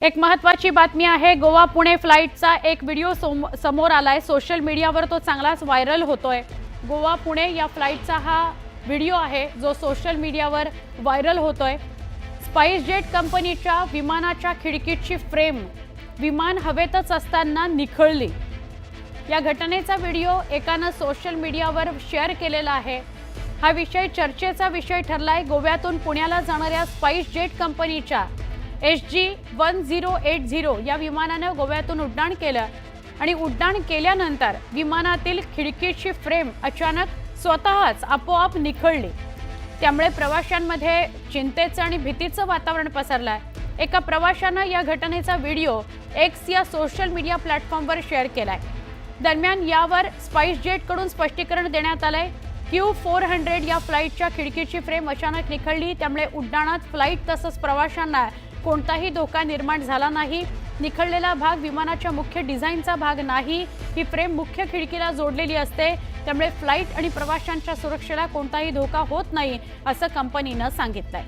एक महत्त्वाची बातमी आहे। गोवा पुणे फ्लाइटचा एक व्हिडिओ समोर आलाय। सोशल मीडियावर तो चांगलाच व्हायरल होतोय। गोवा पुणे या फ्लाइटचा हा व्हिडिओ आहे जो सोशल मीडियावर व्हायरल होतोय। स्पाइसजेट कंपनीच्या विमानाच्या खिडकीची फ्रेम विमान हवेतच असताना निखळली। या घटनेचा व्हिडिओ एकाने सोशल मीडियावर शेअर केलेला आहे। हा विषय चर्चेचा विषय ठरलाय। गोव्यातून पुण्याला जाणाऱ्या स्पाइसजेट कंपनीच्या SG-1080 या विमानाने गोव्यातून उड्डाण केलं आणि उड्डाण केल्यानंतर विमानातील खिडकीची फ्रेम अचानक स्वतःच आपोआप निखळली। त्यामुळे प्रवाशांमध्ये चिंतेचं आणि भीतीचं वातावरण पसरलंय। एका प्रवाशाने या घटनेचा व्हिडिओ X या सोशल मीडिया प्लॅटफॉर्मवर शेअर केलाय। दरम्यान यावर स्पाइसजेट कडून स्पष्टीकरण देण्यात आलंय। Q400 या फ्लाइटच्या खिडकीची फ्रेम अचानक निखळली। त्यामुळे उड्डाणात फ्लाइट तसंच प्रवाशांना कोणताही धोका निर्माण झाला नाही। निखळलेला भाग विमानाच्या मुख्य डिझाईनचा भाग नाही। ही फ्रेम मुख्य खिडकीला जोडलेली असते। त्यामुळे फ्लाइट आणि प्रवाशांच्या सुरक्षेला कोणताही धोका होत नाही असं कंपनीने सांगितलंय।